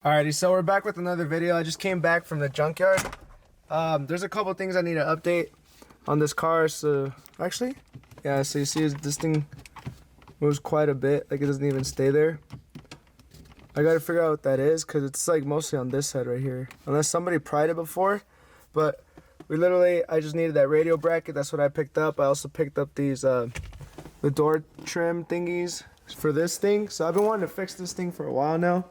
Alrighty, so we're back with another video. I just came back from the junkyard. There's a couple things I need to update on this car. So actually, yeah, so you see this thing moves quite a bit, like it doesn't even stay there. I gotta figure out what that is because it's like mostly on this side right here, unless somebody pried it before. But I just needed that radio bracket. That's what I picked up. I also picked up these the door trim thingies for this thing. So I've been wanting to fix this thing for a while now.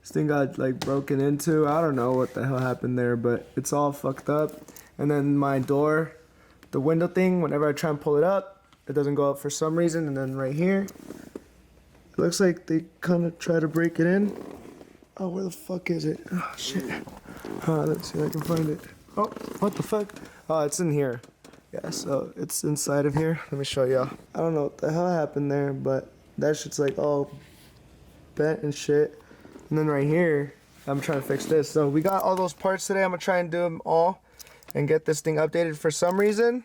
This thing got like broken into. I don't know what the hell happened there, but it's all fucked up. And then my door, the window thing, whenever I try and pull it up, it doesn't go up for some reason. And then right here, it looks like they kind of try to break it in. Oh, where the fuck is it? Oh, shit. Let's see if I can find it. Oh, what the fuck? Oh, it's in here. Yeah, so it's inside of here. Let me show y'all. I don't know what the hell happened there, but that shit's like all bent and shit. And then right here, I'm trying to fix this. So we got all those parts today. I'm gonna try and do them all and get this thing updated. For some reason,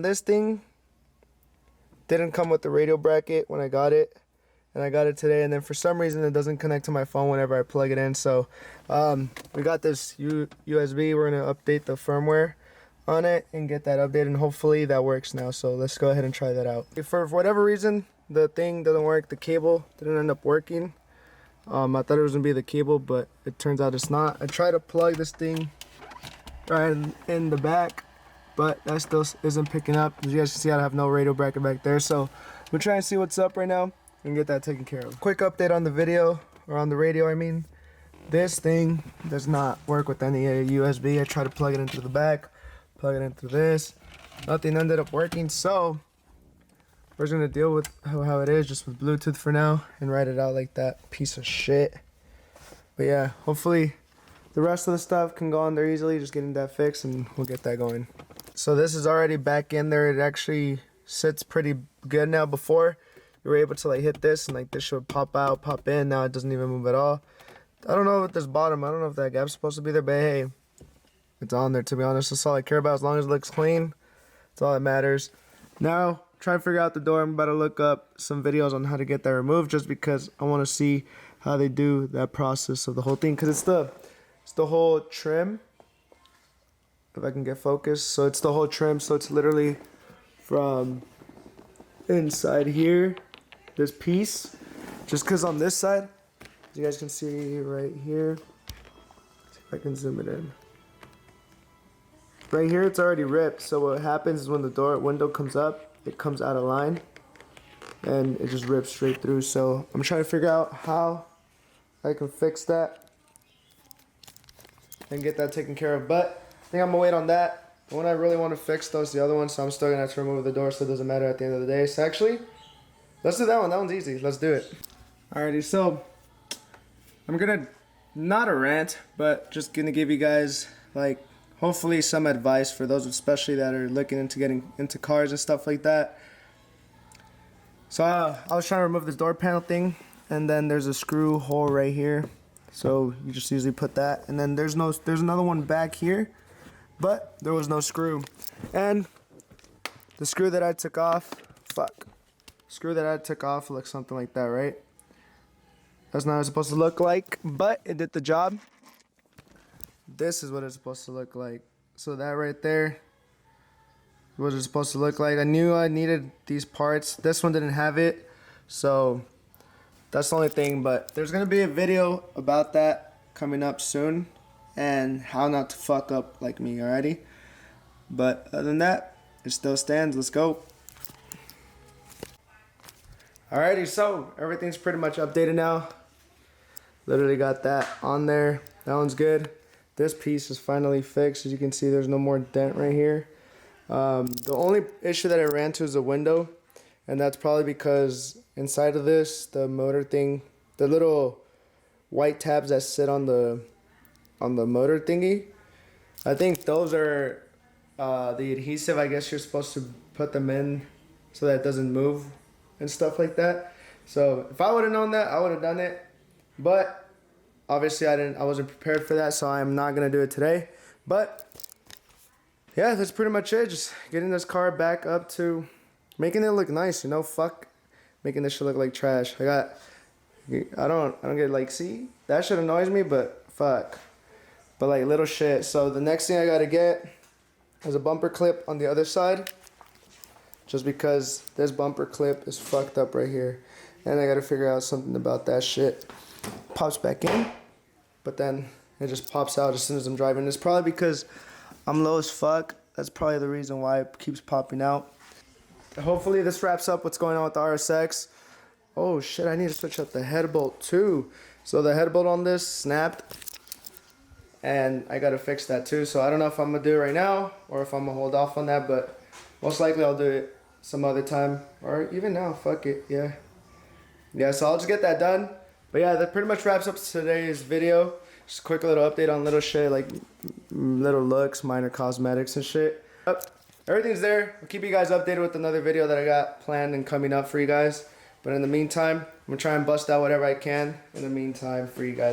this thing didn't come with the radio bracket when I got it. And I got it today. And then for some reason, it doesn't connect to my phone whenever I plug it in. So we got this USB. We're gonna update the firmware on it and get that updated. And hopefully that works now. So let's go ahead and try that out. For whatever reason, the thing doesn't work. The cable didn't end up working. I thought it was gonna be the cable, but it turns out it's not. I tried to plug this thing right in the back, but that still isn't picking up. As you guys can see, I have no radio bracket back there. So we're trying to see what's up right now and get that taken care of. Quick update on the video, or on the radio, I mean. This thing does not work with any USB. I tried to plug it into the back, plug it into this. Nothing ended up working, so we're just gonna deal with how it is, just with Bluetooth for now, and write it out like that piece of shit. But yeah, hopefully the rest of the stuff can go on there easily, just getting that fixed, and we'll get that going. So this is already back in there. It actually sits pretty good now. Before, you were able to like hit this, and like this should pop out, pop in. Now it doesn't even move at all. I don't know with this bottom. I don't know if that gap's supposed to be there, but hey, it's on there, to be honest. That's all I care about. As long as it looks clean, that's all that matters. Now, try to figure out the door. I'm about to look up some videos on how to get that removed, just because I want to see how they do that process of the whole thing, because it's the whole trim. If I can get focused, so it's the whole trim. So it's literally from inside here, this piece. Just because on this side, as you guys can see right here, see if I can zoom it in. Right here, it's already ripped. So what happens is when the window comes up, it comes out of line and it just rips straight through. So I'm trying to figure out how I can fix that and get that taken care of. But I think I'm gonna wait on that. The one I really want to fix though is the other one, so I'm still gonna have to remove the door, so it doesn't matter at the end of the day. So actually, let's do that one. That one's easy. Let's do it. Alrighty, so I'm gonna, not a rant, but just gonna give you guys like hopefully some advice for those especially that are looking into getting into cars and stuff like that. So I was trying to remove this door panel thing, and then there's a screw hole right here. So you just usually put that, and then there's another one back here, but there was no screw. And the screw that I took off, looks something like that, right? That's not what it's supposed to look like, but it did the job. This is what it's supposed to look like. So that right there, what it's supposed to look like. I knew I needed these parts. This one didn't have it, so that's the only thing. But there's gonna be a video about that coming up soon, and how not to fuck up like me, alrighty? But other than that, it still stands. Let's go. Alrighty, so everything's pretty much updated now. Literally got that on there. That one's good. This piece is finally fixed. As you can see, there's no more dent right here. The only issue that I ran into is the window, and that's probably because inside of this, the motor thing, the little white tabs that sit on the motor thingy, I think those are the adhesive. I guess you're supposed to put them in so that it doesn't move and stuff like that. So if I would have known that, I would have done it. But obviously I wasn't prepared for that, so I'm not gonna do it today. But yeah, that's pretty much it. Just getting this car back up to making it look nice, you know. Fuck making this shit look like trash. I got I don't get like, see, that shit annoys me, but fuck. But like little shit. So the next thing I gotta get is a bumper clip on the other side. Just because this bumper clip is fucked up right here. And I gotta figure out something about that shit. Pops back in, but then it just pops out as soon as I'm driving. It's probably because I'm low as fuck. That's probably the reason why it keeps popping out. Hopefully this wraps up what's going on with the RSX. Oh shit, I need to switch up the head bolt too. So the head bolt on this snapped. And I gotta fix that too. So I don't know if I'm gonna do it right now or if I'm gonna hold off on that, but most likely I'll do it some other time. Or even now, fuck it, yeah. Yeah, so I'll just get that done. But yeah, that pretty much wraps up today's video. Just a quick little update on little shit, like little looks, minor cosmetics and shit. Everything's there. I'll keep you guys updated with another video that I got planned and coming up for you guys. But in the meantime, I'm gonna try and bust out whatever I can in the meantime for you guys.